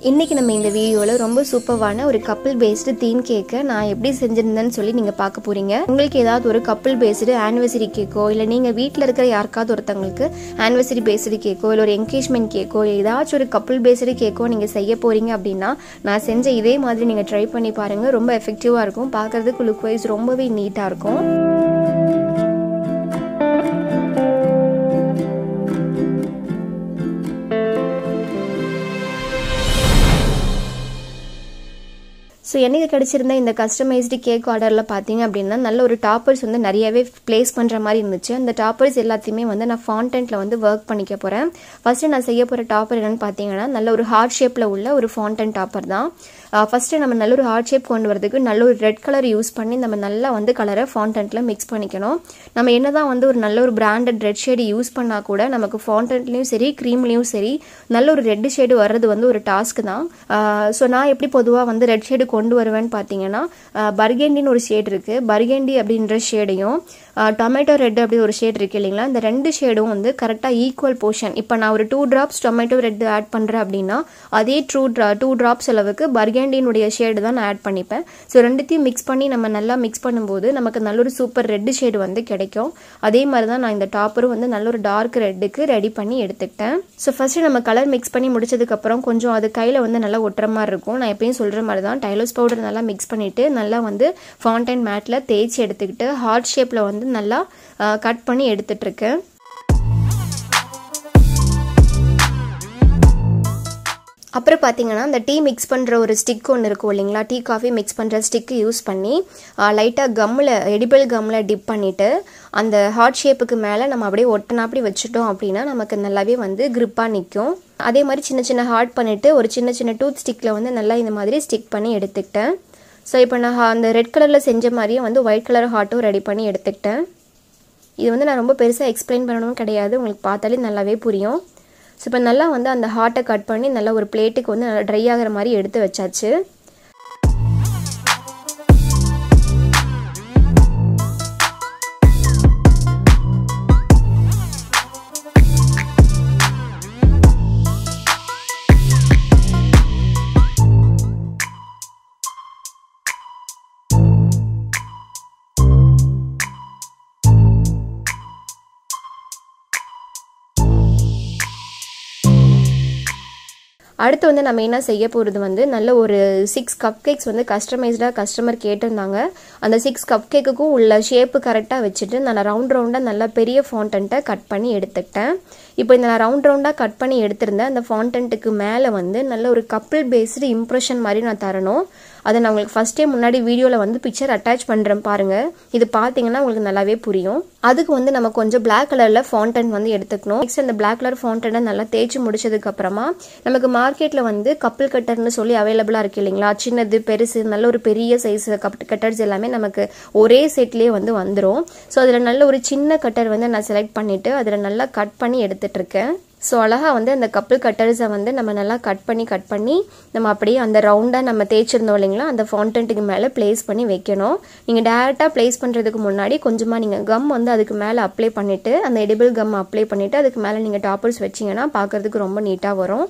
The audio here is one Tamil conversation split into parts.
இன்னைக்கு நம்ம இந்த வீடியோல ரொம்ப சூப்பரான ஒரு கப்பிள் பேஸ்டு தீம் கேக்க நான் எப்படி செஞ்சிருந்தேன்னு சொல்லி நீங்க பார்க்க போறீங்க. உங்களுக்கு ஏதாவது ஒரு கப்பிள் பேஸ்டு ஆனிவர்சரி கேக்கோ இல்ல நீங்க வீட்ல இருக்கிற யாருக்காவது ஒருத்தங்களுக்கு ஆனிவர்சரி பேஸ்டு கேக்கோ இல்ல ஒரு என்கேஜ்மென்ட் கேக்கோ ஏதாச்சும் ஒரு கப்பிள் பேஸ்டு கேக்கோ நீங்க செய்ய போறீங்க அப்படின்னா நான் செஞ்ச இதே மாதிரி நீங்க ட்ரை பண்ணி பாருங்க. ரொம்ப எஃபெக்டிவா இருக்கும். பார்க்கிறதுக்கு லுக் வைஸ் ரொம்பவே நீட்டா இருக்கும். ஸோ எனக்கு கிடச்சிருந்த இந்த கஸ்டமைஸ்டு கேக் ஆர்டரில் பார்த்தீங்க அப்படின்னா நல்ல ஒரு டாப்பர்ஸ் வந்து நிறையவே ப்ளேஸ் பண்ணுற மாதிரி இருந்துச்சு. அந்த டாப்பர்ஸ் எல்லாத்தையுமே வந்து நான் ஃபாண்டன்ட்டில் வந்து ஒர்க் பண்ணிக்க போகிறேன். ஃபஸ்ட்டு நான் செய்ய போகிற டாப்பர் என்னென்னு பார்த்தீங்கன்னா நல்ல ஒரு ஹார்ட் ஷேப்பில் உள்ள ஒரு ஃபாண்டன் டாப்பர் தான். ஃபஸ்ட்டு நம்ம நல்ல ஒரு ஹார்ட் ஷேப் கொண்டு வரதுக்கு நல்ல ஒரு ரெட் கலர் யூஸ் பண்ணி நம்ம நல்லா வந்து கலரை ஃபாண்டன்ட்டில் மிக்ஸ் பண்ணிக்கணும். நம்ம என்ன தான் வந்து ஒரு நல்ல ஒரு பிராண்டட் ரெட் ஷேடு யூஸ் பண்ணால் கூட நமக்கு ஃபாண்டன்ட்லேயும் சரி க்ரீம்லேயும் சரி நல்ல ஒரு ரெட் ஷேடு வர்றது வந்து ஒரு டாஸ்க் தான். ஸோ நான் எப்படி பொதுவாக வந்து ரெட் ஷேடு கொண்டு வருவேன்னு பார்த்தீங்கன்னா பர்கெண்டின்னு ஒரு ஷேட் இருக்குது. பர்கெண்டி அப்படின்ற ஷேடையும் டொமேட்டோ ரெட் அப்படி ஒரு ஷேட் இருக்குது இல்லைங்களா, இந்த ரெண்டு ஷேடும் வந்து கரெக்டாக ஈக்குவல் போர்ஷன். இப்போ நான் ஒரு 2 drops டொமேட்டோ ரெட் ஆட் பண்ணுறேன் அப்படின்னா அதே 2 drops அளவுக்கு பர்கெண்டினுடைய ஷேடு தான் நான் ஆட் பண்ணிப்பேன். ஸோ ரெண்டுத்தையும் மிக்ஸ் பண்ணி நம்ம நல்லா மிக்ஸ் பண்ணும்போது நமக்கு நல்ல ஒரு சூப்பர் ரெட் ஷேடு வந்து கிடைக்கும். அதே மாதிரி தான் நான் இந்த டாப்பரும் வந்து நல்ல ஒரு டார்க் ரெட்டுக்கு ரெடி பண்ணி எடுத்துக்கிட்டேன். ஸோ ஃபஸ்ட்டு நம்ம கலர் மிக்ஸ் பண்ணி முடிச்சதுக்கப்புறம் கொஞ்சம் அது கையில் வந்து நல்லா ஒட்டுற மாதிரி இருக்கும். நான் எப்பயும் சொல்கிற மாதிரி தான் டைலர்ஸ் பவுடர் நல்லா மிக்ஸ் பண்ணிவிட்டு நல்லா வந்து ஃபவுண்டன் மேட்டில் தேய்ச்சி எடுத்துக்கிட்டு ஹார்ட் ஷேப்பில் வந்து நல்லா கட் பண்ணி எடுத்துட்ருக்கேன். அப்புறம் பார்த்தீங்கன்னா இந்த டீ மிக்ஸ் பண்ணுற ஒரு ஸ்டிக் ஒன்று இருக்கும் இல்லைங்களா, டீ காஃபி மிக்ஸ் பண்ணுற ஸ்டிக்கு யூஸ் பண்ணி லைட்டாக கம்மில் எடிபிள் கம்மில் டிப் பண்ணிவிட்டு அந்த ஹார்ட் ஷேப்புக்கு மேலே நம்ம அப்படியே ஒட்டினாப்படி வச்சுட்டோம் அப்படின்னா நமக்கு நல்லாவே வந்து கிரிப்பாக நிற்கும். அதே மாதிரி சின்ன சின்ன ஹார்ட் பண்ணிவிட்டு ஒரு சின்ன சின்ன டூத் ஸ்டிக்கில் வந்து நல்லா இந்த மாதிரி ஸ்டிக் பண்ணி எடுத்துக்கிட்டேன். ஸோ இப்போ நான் அந்த ரெட் கலரில் செஞ்ச மாதிரியே வந்து ஒயிட் கலர் ஹார்ட்டும் ரெடி பண்ணி எடுத்துக்கிட்டேன். இது வந்து நான் ரொம்ப பெருசாக எக்ஸ்பிளைன் பண்ணணும் கிடையாது, உங்களுக்கு பார்த்தாலே நல்லாவே புரியும். ஸோ இப்போ நல்லா வந்து அந்த ஹார்ட்டை கட் பண்ணி நல்லா ஒரு பிளேட்டுக்கு வந்து நல்லா ட்ரை ஆகிற மாதிரி எடுத்து வச்சாச்சு. அடுத்து வந்து நம்ம என்ன செய்ய போகிறது வந்து நல்ல ஒரு 6 கப் கேக்ஸ் வந்து கஸ்டமைஸ்டாக கஸ்டமர் கேட்டிருந்தாங்க. அந்த 6 கப் கேக்குக்கும் உள்ள ஷேப்பு கரெக்டாக வச்சுட்டு நான் ரவுண்டாக நல்லா பெரிய ஃபாண்டன்ட்டை கட் பண்ணி எடுத்துக்கிட்டேன். இப்போ இந்த நான் ரவுண்டாக கட் பண்ணி எடுத்திருந்தேன் அந்த ஃபாண்டன்ட்டுக்கு மேலே வந்து நல்ல ஒரு கப்பிள் பேஸ்டு இம்ப்ரெஷன் மாதிரி நான் தரணும். அதை நான் உங்களுக்கு ஃபஸ்ட்டே முன்னாடி வீடியோவில் வந்து பிக்சர் அட்டாச் பண்ணுறேன் பாருங்கள். இது பார்த்தீங்கன்னா உங்களுக்கு நல்லாவே புரியும். அதுக்கு வந்து நம்ம கொஞ்சம் பிளாக் கலரில் ஃபாண்டன் வந்து எடுத்துக்கணும். நெக்ஸ்ட் அந்த பிளாக் கலர் ஃபாண்டனை நல்லா தேய்ச்சி முடிச்சதுக்கப்புறமா நமக்கு மார்க்கெட்டில் வந்து கப்பிள் கட்டர்னு சொல்லி அவைலபிளாக இருக்குது இல்லைங்களா, சின்னது பெருசு நல்ல ஒரு பெரிய சைஸ் கட்டர்ஸ் எல்லாமே நமக்கு ஒரே செட்லேயே வந்து வந்துடும். ஸோ அதில் நல்ல ஒரு சின்ன கட்டர் வந்து நான் செலக்ட் பண்ணிவிட்டு அதில் நல்லா கட் பண்ணி எடுத்துகிட்ருக்கேன். ஸோ அழகாக வந்து அந்த கப்பிள் கட்டர்ஸை வந்து நம்ம நல்லா கட் பண்ணி நம்ம அப்படியே அந்த ரவுண்டாக நம்ம தேய்ச்சிருந்தோம் இல்லைங்களா அந்த ஃபாண்டன்ட்டுக்கு மேலே ப்ளேஸ் பண்ணி வைக்கணும். நீங்கள் டேரெக்டாக ப்ளேஸ் பண்ணுறதுக்கு முன்னாடி கொஞ்சமாக நீங்கள் கம் வந்து அதுக்கு மேலே அப்ளை பண்ணிவிட்டு அந்த எடிபிள் கம் அப்ளை பண்ணிவிட்டு அதுக்கு மேலே நீங்கள் டாப்பர்ஸ் வச்சிங்கன்னா பார்க்குறதுக்கு ரொம்ப நீட்டாக வரும்.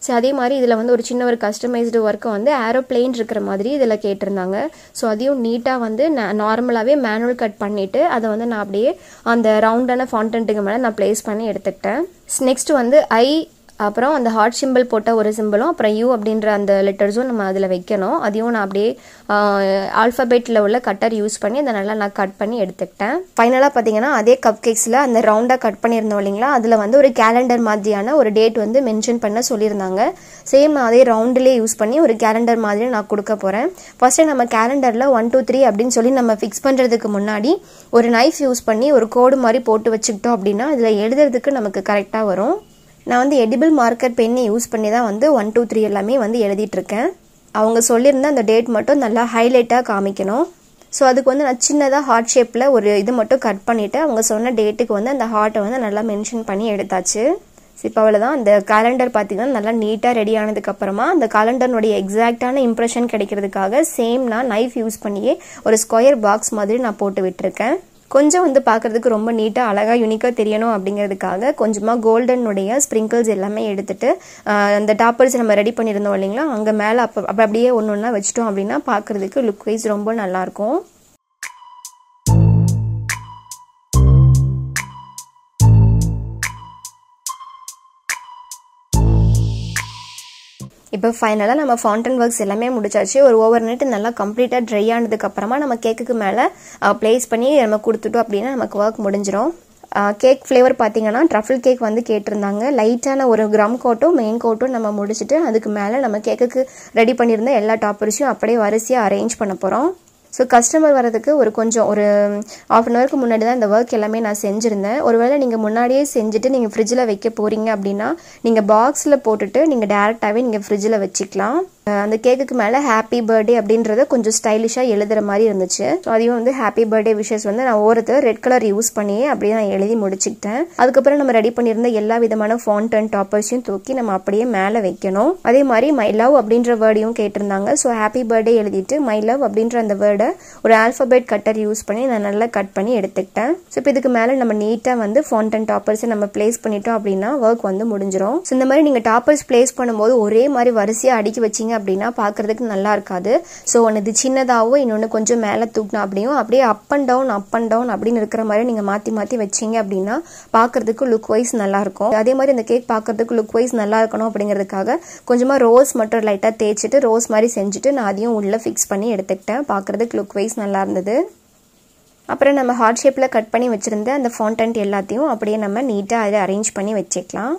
ஸோ அதே மாதிரி இதில் வந்து ஒரு சின்ன ஒரு கஸ்டமைஸ்டு ஒர்க்கை வந்து ஏரோப்ளேன் இருக்கிற மாதிரி இதில் கேட்டிருந்தாங்க. ஸோ அதையும் நீட்டாக வந்து நான் நார்மலாகவே மேனுவல் கட் பண்ணிவிட்டு அதை வந்து நான் அப்படியே அந்த ரவுண்டான ஃபாண்டன்ட்டுக்கு மேலே நான் ப்ளேஸ் பண்ணி எடுத்துக்கிட்டேன். நெக்ஸ்ட் வந்து அப்புறம் அந்த ஹார்ட் சிம்பிள் போட்ட ஒரு சிம்பிளும் அப்புறம் யூ அப்படின்ற அந்த லெட்டர்ஸும் நம்ம அதில் வைக்கணும். அதையும் நான் அப்படியே ஆல்ஃபபெட்டில் உள்ள கட்டர் யூஸ் பண்ணி அதை நல்லா நான் கட் பண்ணி எடுத்துக்கிட்டேன். ஃபைனலாக பார்த்தீங்கன்னா அதே கப் கேக்ஸில் அந்த ரவுண்டாக கட் பண்ணியிருந்தோம் இல்லைங்களா, அதில் வந்து ஒரு கேலண்டர் மாதிரியான ஒரு டேட் வந்து மென்ஷன் பண்ண சொல்லியிருந்தாங்க. சேம் அதே ரவுண்டிலே யூஸ் பண்ணி ஒரு கேலண்டர் மாதிரி நான் கொடுக்க போகிறேன். ஃபஸ்ட்டு நம்ம கேலண்டரில் 1 2 3 அப்படின்னு சொல்லி நம்ம ஃபிக்ஸ் பண்ணுறதுக்கு முன்னாடி ஒரு நைஃப் யூஸ் பண்ணி ஒரு கோடு மாதிரி போட்டு வச்சுக்கிட்டோம் அப்படின்னா இதில் எழுதுறதுக்கு நமக்கு கரெக்டாக வரும். நான் வந்து எடிபிள் மார்க்கர் பெண்ணை யூஸ் பண்ணி தான் வந்து 1 2 3 எல்லாமே வந்து எழுதிட்டுருக்கேன். அவங்க சொல்லியிருந்த அந்த டேட் மட்டும் நல்லா ஹைலைட்டாக காமிக்கணும். ஸோ அதுக்கு வந்து நான் சின்னதாக ஹார்ட் ஷேப்பில் ஒரு இது மட்டும் கட் பண்ணிவிட்டு அவங்க சொன்ன டேட்டுக்கு வந்து அந்த ஹார்ட்டை வந்து நல்லா மென்ஷன் பண்ணி எடுத்தாச்சு. இப்போ அவ்வளோதான். அந்த கேலண்டர் பார்த்தீங்கன்னா நல்லா நீட்டாக ரெடி ஆனதுக்கப்புறமா அந்த கேலண்டர்னுடைய எக்ஸாக்டான இம்ப்ரெஷன் கிடைக்கிறதுக்காக சேம் நான் நைஃப் யூஸ் பண்ணியே ஒரு ஸ்கொயர் பாக்ஸ் மாதிரி நான் போட்டு விட்டுருக்கேன். கொஞ்சம் வந்து பார்க்குறதுக்கு ரொம்ப நீட்டாக அழகாக யூனிக்காக தெரியணும் அப்படிங்கிறதுக்காக கொஞ்சமாக கோல்டனுடைய ஸ்ப்ரிங்கிள்ஸ் எல்லாமே எடுத்துட்டு அந்த டாப்பர்ஸ் நம்ம ரெடி பண்ணியிருந்தோம் இல்லைங்களா, அங்கே மேலே அப்படியே ஒன்று ஒன்றா வச்சிட்டோம் அப்படின்னா பார்க்குறதுக்கு லுக் வைஸ் ரொம்ப நல்லாயிருக்கும். இப்போ ஃபைனலாக நம்ம ஃபவுண்டன் ஒர்க்ஸ் எல்லாமே முடிச்சாச்சு. ஒரு ஓவர் நைட் நல்லா கம்ப்ளீட்டாக ட்ரை ஆனதுக்கப்புறமா நம்ம கேக்குக்கு மேலே ப்ளேஸ் பண்ணி நம்ம கொடுத்துட்டோம் அப்படின்னா நமக்கு ஒர்க் முடிஞ்சிடும். கேக் ஃப்ளேவர் பார்த்தீங்கன்னா ட்ரஃபிள் கேக் வந்து கேட்டிருந்தாங்க. லைட்டான ஒரு கிரம் கோட்டும் மெயின் கோட்டும் நம்ம முடிச்சுட்டு அதுக்கு மேலே நம்ம கேக்குக்கு ரெடி பண்ணியிருந்த எல்லா டாப்பர்ஸையும் அப்படியே வரிசையாக அரேஞ்ச் பண்ண போகிறோம். ஸோ கஸ்டமர் வரதுக்கு ஒரு ½ அன் ஹவருக்கு முன்னாடி தான் இந்த ஒர்க் எல்லாமே நான் செஞ்சுருந்தேன். ஒருவேளை நீங்கள் முன்னாடியே செஞ்சுட்டு நீங்கள் ஃப்ரிட்ஜில் வைக்க போகிறீங்க அப்படின்னா நீங்கள் பாக்ஸில் போட்டுட்டு நீங்கள் டேரெக்டாகவே நீங்கள் ஃப்ரிட்ஜில் வச்சுக்கலாம். அந்த கேக்குக்கு மேலே ஹாப்பி பர்த்டே அப்படின்றத கொஞ்சம் ஸ்டைலிஷாக எழுதுகிற மாதிரி இருந்துச்சு. ஸோ அதையும் வந்து ஹாப்பி பர்த்டே விஷஸ் வந்து நான் ஒருத்தர் ரெட் கலர் யூஸ் பண்ணியே அப்படியே நான் எழுதி முடிச்சுக்கிட்டேன். அதுக்கப்புறம் நம்ம ரெடி பண்ணியிருந்த எல்லா விதமான ஃபவுண்டன் டாப்பர்ஸையும் தூக்கி நம்ம அப்படியே மேலே வைக்கணும். அதே மாதிரி மை லவ் அப்படின்ற வேர்டையும் கேட்டிருந்தாங்க. ஸோ ஹாப்பி பர்த்டே எழுதிட்டு மை லவ் அப்படின்ற அந்த வேர்டை ஒரு ஆல்பபெட் கட்டர் யூஸ் பண்ணி நான் நல்லா கட் பண்ணி எடுத்துக்கிட்டேன். ஸோ இப்போ இதுக்கு மேலே நம்ம நீட்டாக வந்து ஃபவுண்டன் டாப்பர்ஸை நம்ம பிளேஸ் பண்ணிட்டோம் அப்படின்னா ஒர்க் வந்து முடிஞ்சிடும். ஸோ இந்த மாதிரி நீங்கள் டாப்பர்ஸ் பிளேஸ் பண்ணும்போது ஒரே மாதிரி வரிசையாக அடுக்கி வச்சிங்க அப்படின்னா பார்க்கறதுக்கு நல்லா இருக்காது. ஸோ ஒன்று இது சின்னதாகவும் இன்னொன்று கொஞ்சம் மேலே தூக்கினா அப்படியே அப் அண்ட் டவுன் அப்படின்னு இருக்கிற மாதிரி நீங்கள் மாற்றி மாற்றி வச்சிங்க அப்படின்னா பார்க்கறதுக்கு லுக் வைஸ் நல்லாயிருக்கும். அதே மாதிரி இந்த கேக் பார்க்கறதுக்கு லுக் வைஸ் நல்லா இருக்கணும் அப்படிங்கிறதுக்காக கொஞ்சமாக ரோஸ் மட்டும் லைட்டாக தேய்ச்சிட்டு ரோஸ் மாதிரி செஞ்சுட்டு நான் அதையும் உள்ளே ஃபிக்ஸ் பண்ணி எடுத்துக்கிட்டேன். பார்க்கறதுக்கு லுக் வைஸ் நல்லா இருந்தது. அப்புறம் நம்ம ஹார்ட் ஷேப்பில் கட் பண்ணி வச்சுருந்த அந்த ஃபவுண்டன்ட் எல்லாத்தையும் அப்படியே நம்ம நீட்டாக அதை அரேஞ்ச் பண்ணி வச்சுக்கலாம்.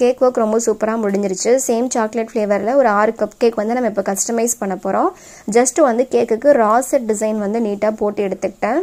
கேக் ஒர்க் ரொம்ப சூப்பராக முடிஞ்சிருச்சு. சேம் சாக்லேட் ஃப்ளேவரில் ஒரு 6 கப் கேக் வந்து நம்ம இப்போ கஸ்டமைஸ் பண்ண போகிறோம். ஜஸ்ட் வந்து கேக்குக்கு ராசெட் டிசைன் வந்து நீட்டாக போட்டு எடுத்துக்கிட்டேன்.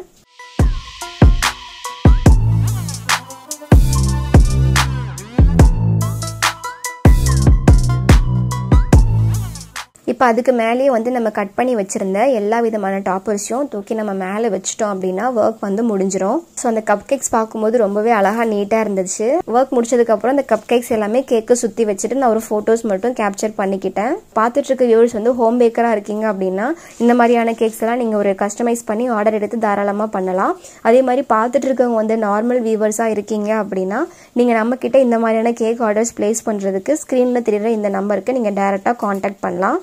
இப்போ அதுக்கு மேலேயே வந்து நம்ம கட் பண்ணி வச்சுருந்த எல்லா விதமான டாப்பர்ஸையும் தூக்கி நம்ம மேலே வச்சுட்டோம் அப்படின்னா ஒர்க் வந்து முடிஞ்சிடும். ஸோ அந்த கப் கேக்ஸ் பார்க்கும்போது ரொம்பவே அழகாக நீட்டாக இருந்துச்சு. ஒர்க் முடிச்சதுக்கப்புறம் அந்த கப் கேக்ஸ் எல்லாமே கேக்கை சுற்றி வச்சுட்டு நான் ஒரு ஃபோட்டோஸ் மட்டும் கேப்சர் பண்ணிக்கிட்டேன். பார்த்துட்டு இருக்க வியூவர்ஸ் வந்து ஹோம் பேக்கராக இருக்கீங்க அப்படின்னா இந்த மாதிரியான கேக்ஸ் எல்லாம் நீங்கள் ஒரு கஸ்டமைஸ் பண்ணி ஆர்டர் எடுத்து தாராளமாக பண்ணலாம். அதே மாதிரி பார்த்துட்டு இருக்கவங்க வந்து நார்மல் வியூவர்ஸாக இருக்கீங்க அப்படின்னா நீங்கள் நம்மக்கிட்ட இந்த மாதிரியான கேக் ஆர்டர்ஸ் பிளேஸ் பண்ணுறதுக்கு ஸ்க்ரீனில் தெரியுற இந்த நம்பருக்கு நீங்கள் டைரெக்டாக காண்டாக்ட் பண்ணலாம்.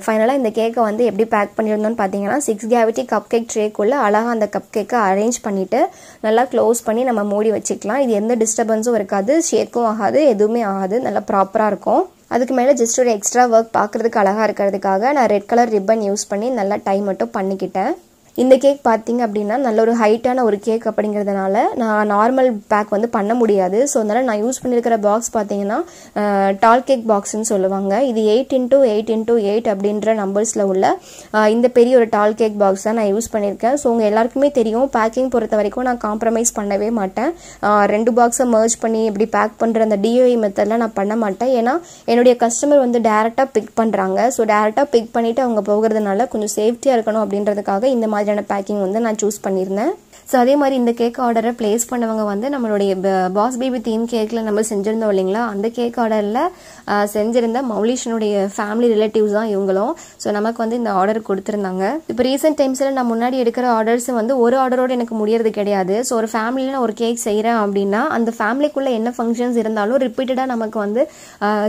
ஃபைனலாக இந்த கேக்கை வந்து எப்படி பேக் பண்ணியிருந்தோன்னு பார்த்தீங்கன்னா 6 கேவிட்டி கப் கேக் ட்ரேக்குள்ளே அழகாக அந்த கப் கேக்கை அரேஞ்ச் பண்ணிவிட்டு நல்லா க்ளோஸ் பண்ணி நம்ம மூடி வச்சுக்கலாம். இது எந்த டிஸ்டர்பன்ஸும் இருக்காது, ஷேக்கும் ஆகாது, எதுவுமே ஆகாது, நல்லா ப்ராப்பராக இருக்கும். அதுக்கு மேலே ஜஸ்ட் ஒரு எக்ஸ்ட்ரா ஒர்க் பார்க்குறதுக்கு அழகாக இருக்கிறதுக்காக நான் ரெட் கலர் ரிப்பன் யூஸ் பண்ணி நல்லா டை மட்டும் பண்ணிக்கிட்டேன். இந்த கேக் பார்த்தீங்க அப்படின்னா நல்ல ஒரு ஹைட்டான ஒரு கேக் அப்படிங்கிறதுனால நான் நார்மல் பேக் வந்து பண்ண முடியாது. ஸோ அதனால் நான் யூஸ் பண்ணியிருக்கிற பாக்ஸ் பார்த்தீங்கன்னா டால் கேக் பாக்ஸ்ன்னு சொல்லுவாங்க. இது 8x8x8 அப்படின்ற நம்பர்ஸில் உள்ள இந்த பெரிய ஒரு டால் கேக் பாக்ஸ் தான் நான் யூஸ் பண்ணியிருக்கேன். ஸோ உங்கள் எல்லாருக்குமே தெரியும் பேக்கிங் பொறுத்த வரைக்கும் நான் காம்ப்ரமைஸ் பண்ணவே மாட்டேன். 2 பாக்ஸை மர்ஜ் பண்ணி இப்படி பேக் பண்ணுற அந்த DIY மெத்தட்லாம் நான் பண்ண மாட்டேன். ஏன்னா என்னுடைய கஸ்டமர் வந்து டேரெக்டாக பிக் பண்ணுறாங்க. ஸோ டேரெக்டாக பிக் பண்ணிவிட்டு அவங்க போகிறதுனால கொஞ்சம் சேஃப்டியாக இருக்கணும் அப்படின்றதுக்காக இந்த மாதிரியான பேக்கிங் வந்து நான் சூஸ் பண்ணியிருந்தேன். ஸோ அதே மாதிரி இந்த கேக் ஆர்டரை பிளேஸ் பண்ணவங்க வந்து நம்மளுடைய பாஸ் பேபி தீம் கேக்கில் நம்ம செஞ்சுருந்தோம் இல்லைங்களா, அந்த கேக் ஆர்டரில் செஞ்சிருந்த மௌலிஷனுடைய ஃபேமிலி ரிலேட்டிவ்ஸ் தான் இவங்களும். ஸோ நமக்கு வந்து இந்த ஆர்டர் கொடுத்துருந்தாங்க. இப்போ ரீசெண்ட் டைம்ஸில் நான் முன்னாடி எடுக்கிற ஆர்டர்ஸ் வந்து ஒரு ஆர்டரோடு எனக்கு முடியறது கிடையாது. ஸோ ஒரு ஃபேமிலியில் நான் ஒரு கேக் செய்கிறேன் அப்படின்னா அந்த ஃபேமிலிக்குள்ளே என்ன ஃபங்க்ஷன்ஸ் இருந்தாலும் ரிப்பீட்டடாக நமக்கு வந்து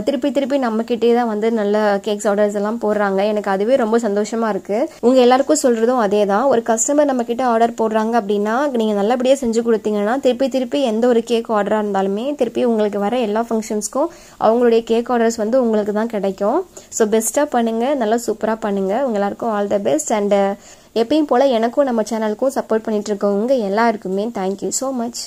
திருப்பி நம்மக்கிட்டே தான் வந்து நல்ல கேக்ஸ் ஆர்டர்ஸ் எல்லாம் போடுறாங்க. எனக்கு அதுவே ரொம்ப சந்தோஷமாக இருக்குது. உங்கள் எல்லாருக்கும் சொல்கிறதும் அதே தான். ஒரு கஸ்டமர் நம்மக்கிட்ட ஆர்டர் போடுறாங்க அப்படின்னா நீங்கள் நல்லபடியாக செஞ்சு கொடுத்தீங்கன்னா திருப்பி எந்த ஒரு கேக் ஆர்டராக இருந்தாலுமே திருப்பி உங்களுக்கு வர எல்லா ஃபங்க்ஷன்ஸ்க்கும் அவங்களுடைய கேக் ஆர்டர்ஸ் வந்து உங்களுக்கு தான் கிடைக்கும். ஸோ பெஸ்ட்டாக பண்ணுங்கள், நல்லா சூப்பராக பண்ணுங்கள். உங்கள் எல்லாருக்கும் ஆல் த பெஸ்ட். அண்ட் எப்பயும் போல் எனக்கும் நம்ம சேனலுக்கும் சப்போர்ட் பண்ணிட்டு இருக்கவங்க எல்லாருக்குமே தேங்க்யூ ஸோ மச்.